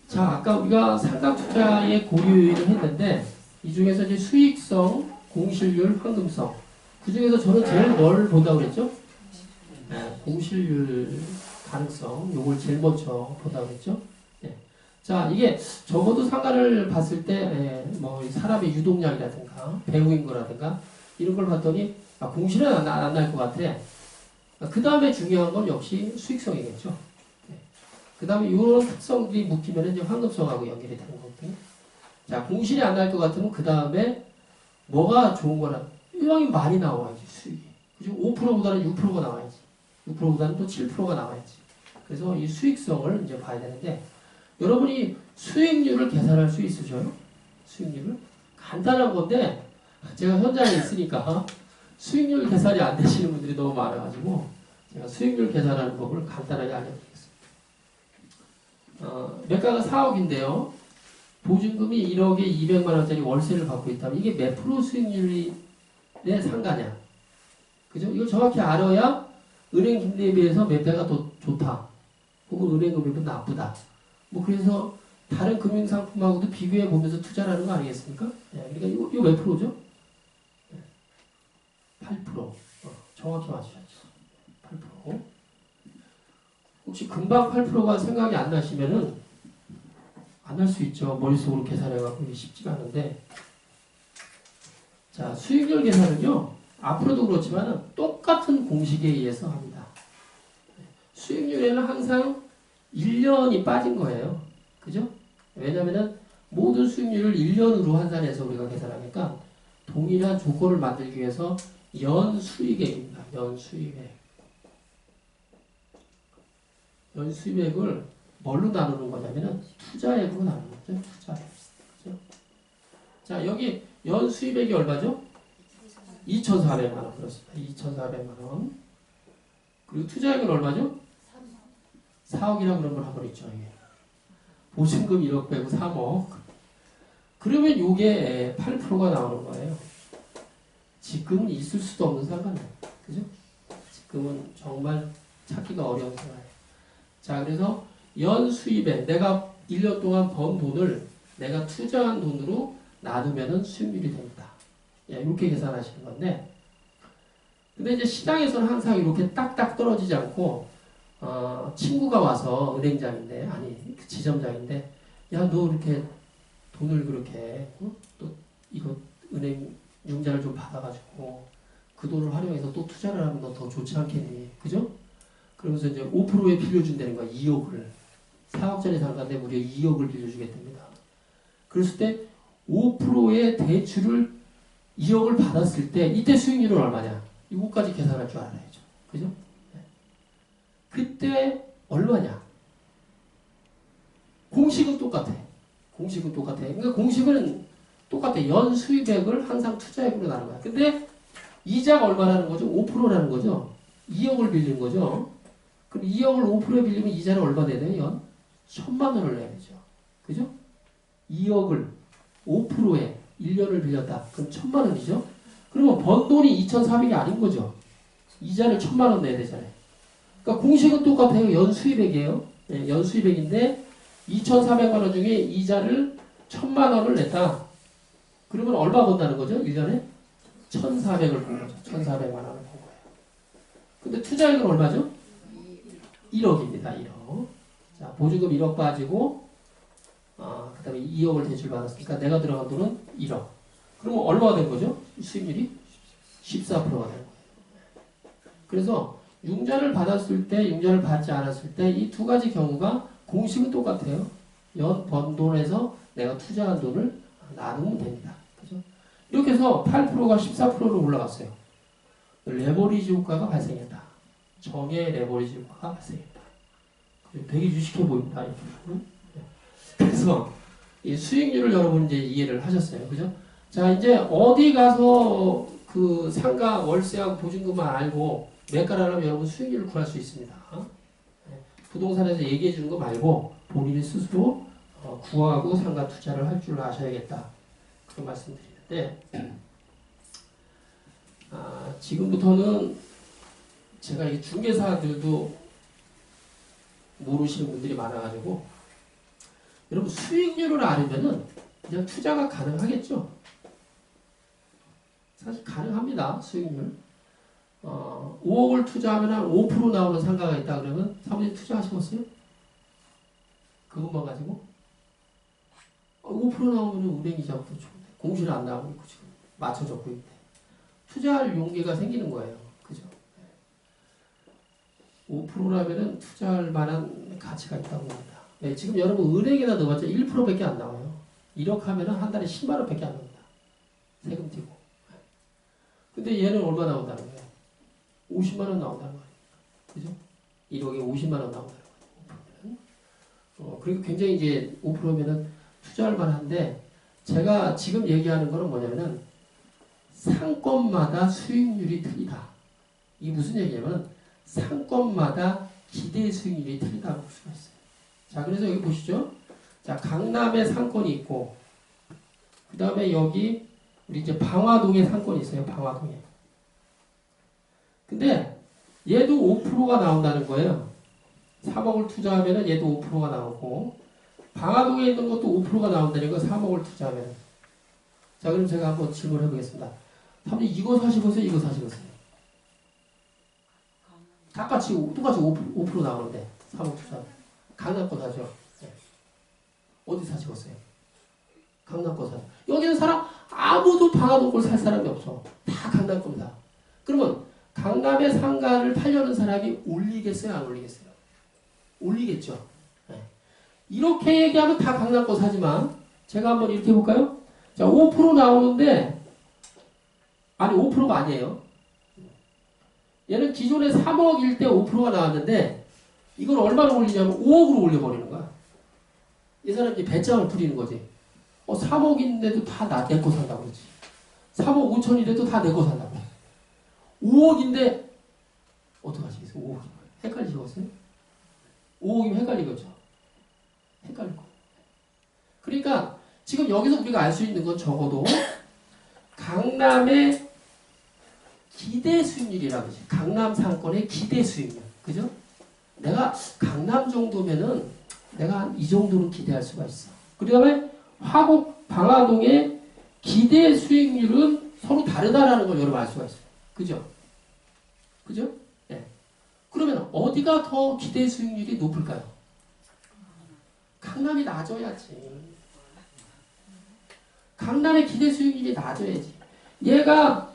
자, 아까 우리가 상가 투자의 고유를 했는데 이 중에서 이제 수익성, 공실률, 황금성 그 중에서 저는 제일 뭘 본다고 그랬죠? 공실률 가능성 요걸 제일 먼저 본다고 그랬죠? 네. 자, 이게 적어도 상가를 봤을 때 뭐 사람의 유동량이라든가 배우인 거라든가 이런 걸 봤더니 공실은 안 날 것 같아. 그 다음에 중요한 건 역시 수익성이겠죠. 그 다음에 이런 특성들이 묶이면 이제 황금성하고 연결이 되는 거거든요. 자, 공실이 안 날 것 같으면 그 다음에 뭐가 좋은 거라 이왕이 많이 나와야지 수익이. 그죠? 5%보다는 6%가 나와야지. 6%보다는 또 7%가 나와야지. 그래서 이 수익성을 이제 봐야 되는데 여러분이 수익률을 계산할 수 있으셔요? 수익률을? 간단한 건데 제가 현장에 있으니까 수익률 계산이 안 되시는 분들이 너무 많아가지고 제가 수익률 계산하는 법을 간단하게 알려드리겠습니다. 매가가 4억인데요. 보증금이 1억에 200만원짜리 월세를 받고 있다면 이게 몇 프로 수익률의 상가냐? 그죠? 이걸 정확히 알아야 은행 김리에 비해서 몇 배가 더 좋다. 혹은 은행 금리가 나쁘다. 뭐 그래서 다른 금융상품하고도 비교해 보면서 투자를 하는 거 아니겠습니까? 그러니까 이거 몇 프로죠? 8%. 정확히 맞추셨죠. 8%. 혹시 금방 8%가 생각이 안 나시면은 안 날 수 있죠. 머릿속으로 계산해갖고 쉽지가 않은데. 자, 수익률 계산은요, 앞으로도 그렇지만 똑같은 공식에 의해서 합니다. 수익률에는 항상 1년이 빠진 거예요. 그죠? 왜냐면은 모든 수익률을 1년으로 환산해서 우리가 계산하니까 동일한 조건을 만들기 위해서 연수익액입니다. 연수익액. 연수익액을 뭘로 나누는 거냐면은 투자액으로 나누는 거죠. 투자액. 그죠? 자, 여기 연수익액이 얼마죠? 2,400만 원. 그렇습니다. 2,400만 원. 그리고 투자액은 얼마죠? 4억이라고 그런 걸 한 번 있죠. 이게. 보증금 1억 빼고 3억. 그러면 이게 8%가 나오는 거예요. 지금은 있을 수도 없는 상관이에요. 그죠? 지금은 정말 찾기가 어려운 상황이에요. 자, 그래서 연수입액, 내가 1년 동안 번 돈을 내가 투자한 돈으로 나누면은 수익률이 됩니다. 이렇게 계산하시는 건데, 근데 이제 시장에서는 항상 이렇게 딱딱 떨어지지 않고, 친구가 와서 은행장인데, 아니, 지점장인데, 야, 너 이렇게 돈을 그렇게, 또 이거 은행 융자를 좀 받아가지고, 그 돈을 활용해서 또 투자를 하면 너 더 좋지 않겠니? 그죠? 그러면서 이제 5%에 빌려준다는 거야, 2억을. 4억짜리 상가인데 무려 2억을 빌려주겠답니다. 그랬을 때 5%의 대출을 2억을 받았을 때 이때 수익률은 얼마냐? 이거까지 계산할 줄 알아야죠. 그죠? 네. 그때 얼마냐? 공식은 똑같아. 공식은 똑같아. 그러니까 공식은 똑같아. 연수입액을 항상 투자액으로 나눈 거야. 근데 이자가 얼마라는 거죠? 5%라는 거죠. 2억을 빌린 거죠. 그럼 2억을 5%에 빌리면 이자를 얼마 내야 돼요? 연? 1,000만 원을 내야 되죠. 그죠? 2억을 5%에 1년을 빌렸다. 그럼 1,000만 원이죠? 그러면 번 돈이 2,400이 아닌 거죠. 이자를 1,000만 원 내야 되잖아요. 그러니까 공식은 똑같아요. 연수입액이에요. 네, 연수입액인데 2,400만 원 중에 이자를 1,000만 원을 냈다. 그러면 얼마 번다는 거죠? 1년에? 1,400을 번 거죠. 1,400만 원을 번 거예요. 근데 투자액은 얼마죠? 1억입니다. 1억. 자, 보증금 1억 빠지고, 그 다음에 2억을 대출받았으니까 내가 들어간 돈은 1억. 그러면 얼마가 된 거죠? 수익률이? 14%가 된 거예요. 그래서 융자를 받았을 때, 융자를 받지 않았을 때 이 두 가지 경우가 공식은 똑같아요. 연 번 돈에서 내가 투자한 돈을 나누면 됩니다. 그죠? 이렇게 해서 8%가 14%로 올라갔어요. 레버리지 효과가 발생했다. 정의 레버리지 효과가 발생했다. 되게 유식해 보입니다. 이 부분은. 그래서 이 수익률을 여러분 이제 이해를 하셨어요. 그죠? 자, 이제 어디 가서 그 상가 월세하고 보증금만 알고 매가를 하면 여러분 수익률을 구할 수 있습니다. 부동산에서 얘기해 주는 거 말고 본인이 스스로 구하고 상가 투자를 할 줄 아셔야겠다. 그런 말씀드리는데, 지금부터는 제가 이 중개사들도 모르시는 분들이 많아가지고 여러분 수익률을 알으면은 그냥 투자가 가능하겠죠? 사실 가능합니다. 수익률. 5억을 투자하면 한 5% 나오는 상가가 있다 그러면 사모님 투자하시겠어요? 그것만 가지고? 5% 나오면 은행이자부터 좋은데 공시는 안 나오고 있고 지금 맞춰졌고 있대. 투자할 용기가 생기는 거예요. 그죠? 5%라면은 투자할 만한 가치가 있다고 봅니다. 네, 지금 여러분 은행에다 넣어봤자 1%밖에 안 나와요. 1억 하면은 한 달에 10만 원밖에 안 나옵니다. 세금 떼고. 근데 얘는 얼마 나온다는 거예요? 50만 원 나온다는 거예요. 그죠? 1억에 50만 원 나온다는 거예요. 그리고 굉장히 이제 5%면은 투자할 만한데 제가 지금 얘기하는 거는 뭐냐면은 상권마다 수익률이 틀리다. 이게 무슨 얘기냐면 상권마다 기대 수익률이 틀리다고 볼 수가 있어요. 자, 그래서 여기 보시죠. 자, 강남에 상권이 있고 그 다음에 여기 우리 이제 방화동에 상권이 있어요. 방화동에. 근데 얘도 5%가 나온다는 거예요. 3억을 투자하면 얘도 5%가 나오고 방화동에 있는 것도 5%가 나온다는 거 3억을 투자하면. 자, 그럼 제가 한번 질문해 보겠습니다. 사모님 이거 사시겠어요? 이거 사시겠어요? 똑같이 5% 나오는데 3억 투자. 강남 거 사죠. 네. 어디 사시겠어요? 강남 거 사죠. 여기는 사람 아무도 방화동 걸 살 사람이 없어. 다 강남 겁니다. 그러면 강남의 상가를 팔려는 사람이 올리겠어요? 안 올리겠어요? 올리겠죠. 네. 이렇게 얘기하면 다 강남 거 사지만 제가 한번 이렇게 해볼까요? 자, 5% 나오는데 아니 5%가 아니에요. 얘는 기존에 3억일 때 5%가 나왔는데 이걸 얼마로 올리냐면 5억으로 올려버리는 거야. 이 사람이 이제 배짱을 부리는 거지. 3억인데도 다 내 거 산다고 그러지. 3억 5천인데도 다 내 거 산다고. 5억인데 어떡하시겠어요? 5억이면 헷갈리시겠어요? 5억이면 헷갈리겠죠. 헷갈릴 거. 그러니까 지금 여기서 우리가 알 수 있는 건 적어도 강남의 기대 수익률이라고 하지. 강남 상권의 기대 수익률. 그죠? 내가 강남 정도면은 내가 한 이 정도는 기대할 수가 있어. 그 다음에 화곡 방화동의 기대 수익률은 서로 다르다라는 걸 여러분 알 수가 있어요. 그죠? 그죠? 네. 그러면 어디가 더 기대 수익률이 높을까요? 강남이 낮아야지. 강남의 기대 수익률이 낮아야지. 얘가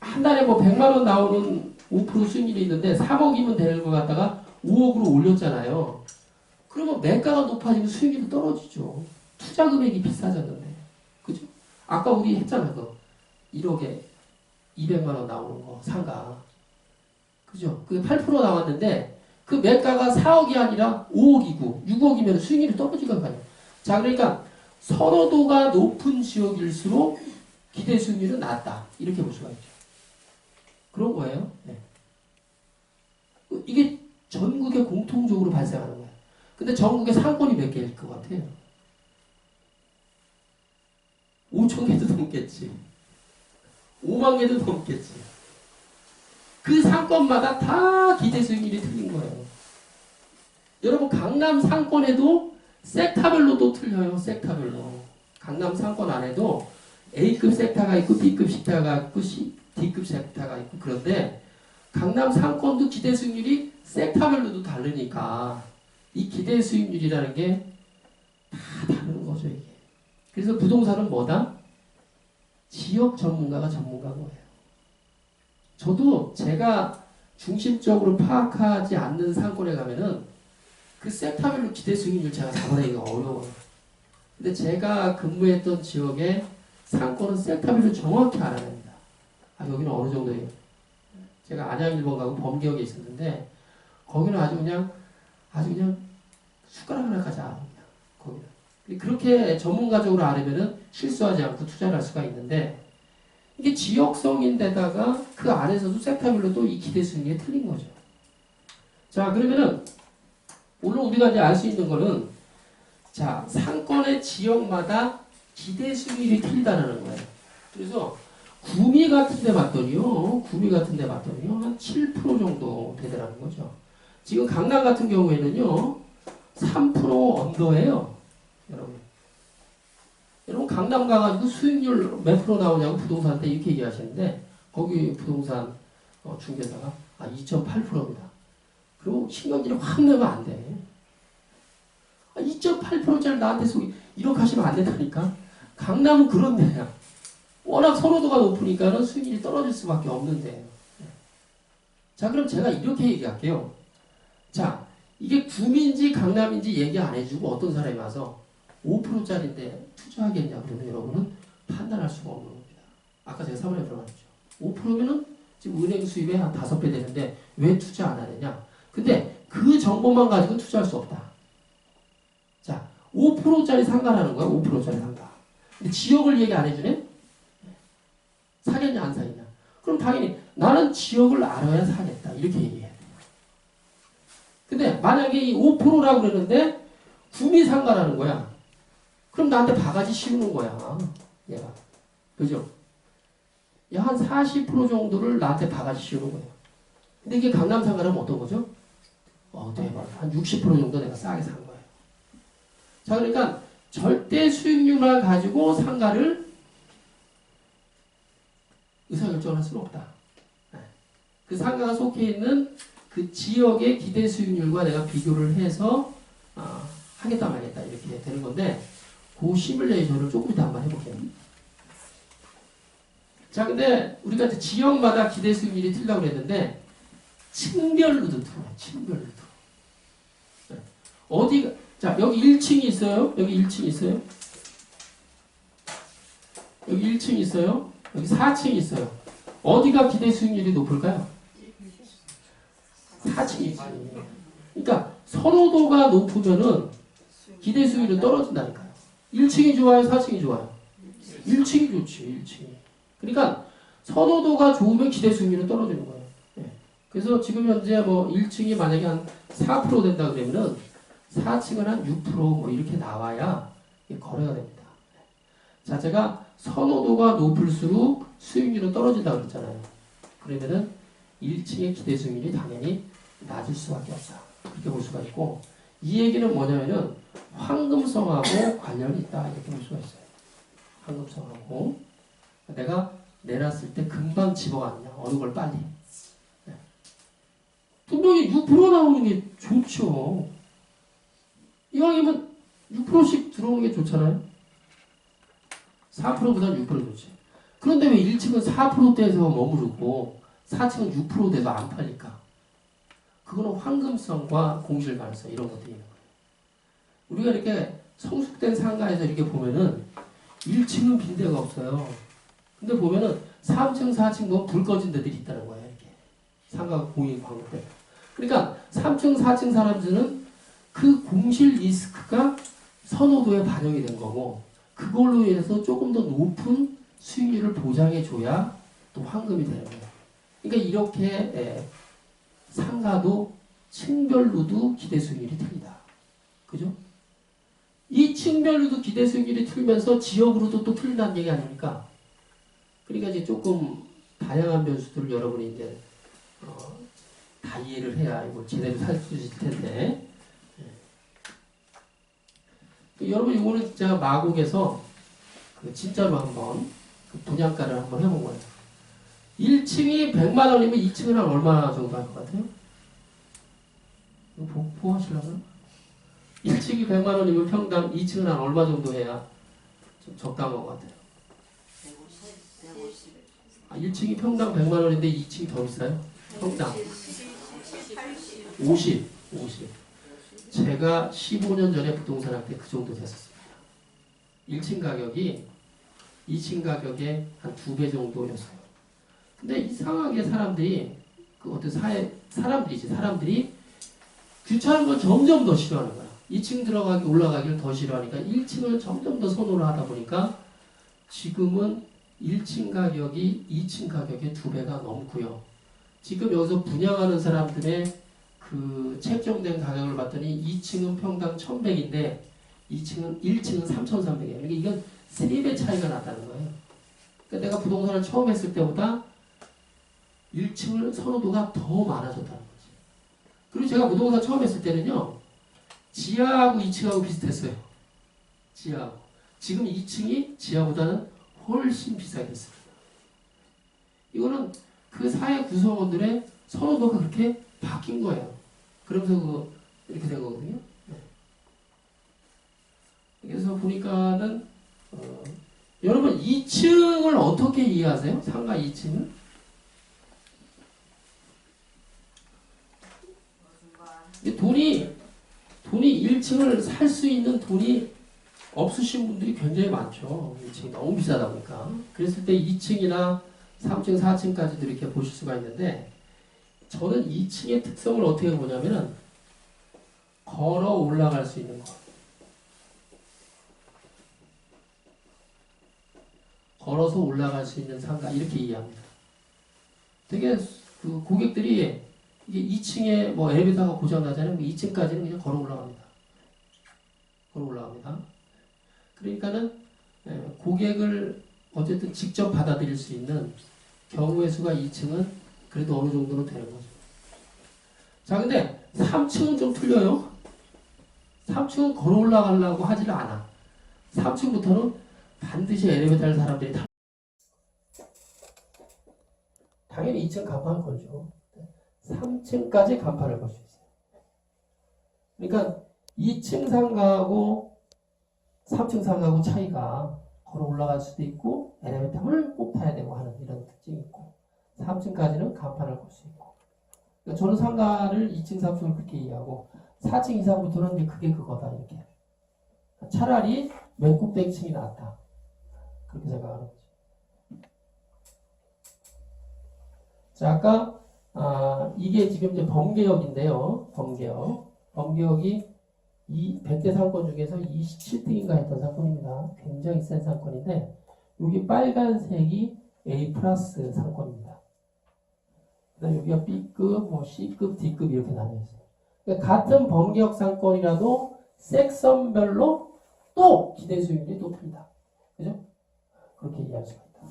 한 달에 뭐 100만 원 나오는 5% 수익률이 있는데 3억이면 되는 거 갖다가 5억으로 올렸잖아요. 그러면 매가가 높아지면 수익률이 떨어지죠. 투자 금액이 비싸졌는데. 그죠? 아까 우리 했잖아. 1억에 200만 원 나오는 거 상가. 그죠? 그게 8% 나왔는데 그 매가가 4억이 아니라 5억이고 6억이면 수익률이 떨어지는 거 아니에요. 자, 그러니까 선호도가 높은 지역일수록 기대 수익률은 낮다. 이렇게 볼 수가 있죠. 그런 거예요. 네. 이게 전국에 공통적으로 발생하는 거예요. 근데 전국에 상권이 몇 개일 것 같아요? 5천 개도 넘겠지. 5만 개도 넘겠지. 그 상권마다 다 기대 수익률이 틀린 거예요. 여러분 강남 상권에도 섹터별로도 틀려요. 섹터별로. 강남 상권 안에도 A급 섹터가 있고 B급 섹터가 있고 D급 섹터가 있고 그런데 강남 상권도 기대 수익률이 섹터별로도 다르니까 이 기대 수익률이라는 게 다 다른 거죠 이게. 그래서 부동산은 뭐다? 지역 전문가가 전문가인 거예요. 저도 제가 중심적으로 파악하지 않는 상권에 가면은 그 섹터별로 기대 수익률 제가 잡아내기가 어려워요. 근데 제가 근무했던 지역에 상권은 섹터별로 정확히 알아냅니다. 여기는 어느 정도예요. 제가 안양 1번 가고 범기역에 있었는데 거기는 아주 그냥 숟가락 하나까지 압니다. 거기는. 그렇게 전문가적으로 알으면은 실수하지 않고 투자를 할 수가 있는데 이게 지역성인데다가 그 안에서도 섹터별로 또 이 기대 수익률이 틀린 거죠. 자, 그러면은 오늘 우리가 이제 알 수 있는 거는 자, 상권의 지역마다 기대 수익률이 틀리다는 거예요. 그래서 구미 같은 데 봤더니요. 한 7% 정도 되더라는 거죠. 지금 강남 같은 경우에는요. 3% 언더예요. 여러분 강남 가가지고 수익률 몇 프로 나오냐고 부동산 때 이렇게 얘기하시는데 거기 부동산 중개사가 2.8%입니다. 그리고 신경질이 확 내면 안 돼. 2.8%짜리 나한테 속이 이렇게 하시면 안 된다니까. 강남은 그런 데야. 워낙 선호도가 높으니까는 수익률이 떨어질 수밖에 없는데. 자, 그럼 제가 이렇게 얘기할게요. 자, 이게 구민지 강남인지 얘기 안 해주고 어떤 사람이 와서 5%짜리인데 투자하겠냐 그러면 여러분은 판단할 수가 없는 겁니다. 아까 제가 3월에 들어갔죠. 5%면은 지금 은행 수입의 한 5배 되는데 왜 투자 안 하느냐? 근데 그 정보만 가지고 투자할 수 없다. 자, 5%짜리 상가라는 거야. 5%짜리 상가. 근데 지역을 얘기 안 해주네? 사겠냐 안 사겠냐? 그럼 당연히 나는 지역을 알아야 사겠다. 이렇게 얘기해야 돼요. 근데 만약에 이 5%라고 그러는데 구미상가라는 거야. 그럼 나한테 바가지 씌우는 거야. 얘가. 그죠? 한 40% 정도를 나한테 바가지 씌우는 거예요. 근데 이게 강남상가라면 어떤 거죠? 대박. 한 60% 정도 내가 싸게 산 거예요. 자, 그러니까 절대 수익률만 가지고 상가를 의사결정을 할 수는 없다. 그 상가가 속해 있는 그 지역의 기대 수익률과 내가 비교를 해서 하겠다 말겠다 이렇게 되는 건데 그 시뮬레이션을 조금 이따 한번 해볼게요. 자, 근데 우리가 이제 지역마다 기대 수익률이 틀리다고 그랬는데 층별로도 틀어요. 층별로도. 어디가 자, 여기 1층이 있어요. 여기 1층 있어요. 여기 1층 있어요. 여기 4층이 있어요. 어디가 기대 수익률이 높을까요? 4층이지. 그러니까 선호도가 높으면은 기대 수익률이 떨어진다니까요. 1층이 좋아요? 4층이 좋아요? 1층이 좋지. 1층이. 그러니까 선호도가 좋으면 기대 수익률은 떨어지는 거예요. 네. 그래서 지금 현재 뭐 1층이 만약에 한 4% 된다 그러면은 4층은 한 6% 뭐 이렇게 나와야 거래가 됩니다. 자, 제가 선호도가 높을수록 수익률은 떨어진다고 그랬잖아요. 그러면은 1층의 기대 수익률이 당연히 낮을 수밖에 없다. 그렇게 볼 수가 있고, 이 얘기는 뭐냐면은 황금성하고 관련이 있다. 이렇게 볼 수가 있어요. 황금성하고. 내가 내놨을 때 금방 집어가느냐. 어느 걸 빨리. 네. 분명히 6% 나오는 게 좋죠. 이왕이면 6%씩 들어오는 게 좋잖아요. 4%보다는 6% 좋지. 그런데 왜 1층은 4%대에서 머무르고 4층은 6%대도 안 팔릴까? 그거는 황금성과 공실 가능성 이런 것들이 있는 거예요. 우리가 이렇게 성숙된 상가에서 이렇게 보면은 1층은 빈대가 없어요. 근데 보면은 3층, 4층 보면 불 꺼진 데들이 있다는 거예요. 이렇게. 상가가 공인 광고 때. 그러니까 3층, 4층 사람들은 그 공실 리스크가 선호도에 반영이 된 거고 그걸로 인해서 조금 더 높은 수익률을 보장해줘야 또 황금이 되는 거예요. 그러니까 이렇게 상가도 층별로도 기대 수익률이 틀리다. 그죠? 이 층별로도 기대 수익률이 틀면서 지역으로도 또 틀린다는 얘기 아닙니까? 그러니까 이제 조금 다양한 변수들을 여러분이 이제 다 이해를 해야 이걸 제대로 살 수 있을 텐데. 여러분 이거는 제가 마곡에서 진짜로 한번 그 분양가를 한번 해본 거예요. 1층이 100만 원이면 2층은 한 얼마 정도 할 것 같아요? 이거 보고 하시려고요? 1층이 100만 원이면 평당 2층은 한 얼마 정도 해야 좀 적당한 것 같아요? 1층이 평당 100만 원인데 2층이 더 비싸요? 평당 50. 제가 15년 전에 부동산 할 때 그 정도 됐었습니다. 1층 가격이 2층 가격의 한 2배 정도였어요. 근데 이상하게 사람들이 그 어떤 사람들이 귀찮은 걸 점점 더 싫어하는 거야. 2층 들어가기 올라가기를 더 싫어하니까 1층을 점점 더 선호를 하다 보니까 지금은 1층 가격이 2층 가격의 2배가 넘고요. 지금 여기서 분양하는 사람들의 그 책정된 가격을 봤더니 2층은 평당 1,100인데 1층은 3,300이에요. 그러니까 이건 3배 차이가 났다는 거예요. 그러니까 내가 부동산을 처음 했을 때보다 1층을 선호도가 더 많아졌다는 거지. 그리고 제가 부동산 처음 했을 때는요. 지하하고 2층하고 비슷했어요. 지하하고. 지금 2층이 지하보다는 훨씬 비싸겠습니다. 이거는 그 사회 구성원들의 선호도가 그렇게 바뀐 거예요. 그러면서 이렇게 된 거거든요. 네. 그래서 보니까는 여러분 2층을 어떻게 이해하세요? 상가 2층은? 돈이 1층을 살 수 있는 돈이 없으신 분들이 굉장히 많죠. 1층이 너무 비싸다 보니까. 그랬을 때 2층이나 3층, 4층까지도 이렇게 보실 수가 있는데, 저는 2층의 특성을 어떻게 보냐면은 걸어 올라갈 수 있는 거. 걸어서 올라갈 수 있는 상가, 이렇게 이해합니다. 되게 그 고객들이 이게 2층에 뭐 엘리베이터가 고장나잖아요. 2층까지는 그냥 걸어 올라갑니다. 걸어 올라갑니다. 그러니까는 고객을 어쨌든 직접 받아들일 수 있는 경우의 수가 2층은 그래도 어느 정도는 되는 거죠. 자, 근데 3층은 좀 틀려요. 3층은 걸어 올라가려고 하지를 않아. 3층부터는 반드시 엘리베이터를 사람들이 타. 당연히 2층 간판 걸죠. 3층까지 간판을 걸 수 있어요. 그러니까 2층 상가하고 3층 상가하고 차이가 걸어 올라갈 수도 있고 엘리베이터를 꼭 타야 되고 하는 이런 특징이 있고 3층까지는 간판을 걸 수 있고 그러니까 저는 상가를 2층, 3층을 그렇게 이해하고 4층 이상부터는 이제 그게 그거다 이렇게 차라리 맨 꼭대기층이 낫다 그렇게 생각하는 거죠. 자, 아까 이게 지금 이제 범개혁인데요. 범개혁이 이 100대 사건 중에서 27등인가 했던 사건입니다. 굉장히 센 사건인데 여기 빨간색이 A 플러스 사건입니다. 그다음 여기가 B급, 뭐 C급, D급 이렇게 나뉘어 있어요. 그러니까 같은 범개혁 사건이라도 섹션별로 또 기대 수익률이 또 틀리다. 그죠? 그렇게 이해할 수가 있다.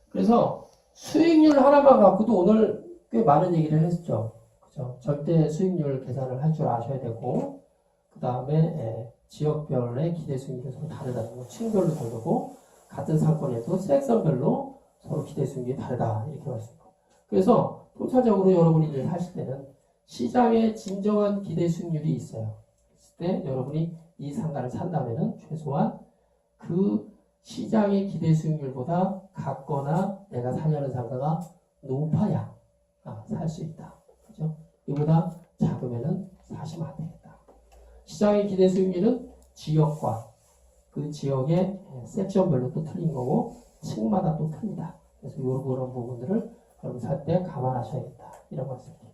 그래서 수익률 하나만 갖고도 오늘 꽤 많은 얘기를 했죠. 그죠? 절대 수익률 계산을 할 줄 아셔야 되고, 그 다음에 지역별의 기대 수익률이 서로 다르다는 거, 층별로 다르고, 같은 사건에도 섹션별로 서로 기대 수익률이 다르다 이렇게 말씀드립니다. 그래서 통찰적으로 여러분이 일을 하실 때는 시장에 진정한 기대 수익률이 있어요. 그랬을 때 여러분이 이 상가를 산다면은 최소한 그 시장의 기대 수익률보다 같거나 내가 사려는 상가가 높아야 살 수 있다. 그죠? 이보다 작으면은 사시면 안 되겠다. 시장의 기대 수익률은 지역과 그 지역의 섹션별로 또 틀린 거고 층마다 또 틀리다. 그래서 이런 부분들을 여러분 살 때 감안하셔야겠다. 이런 말씀입니다.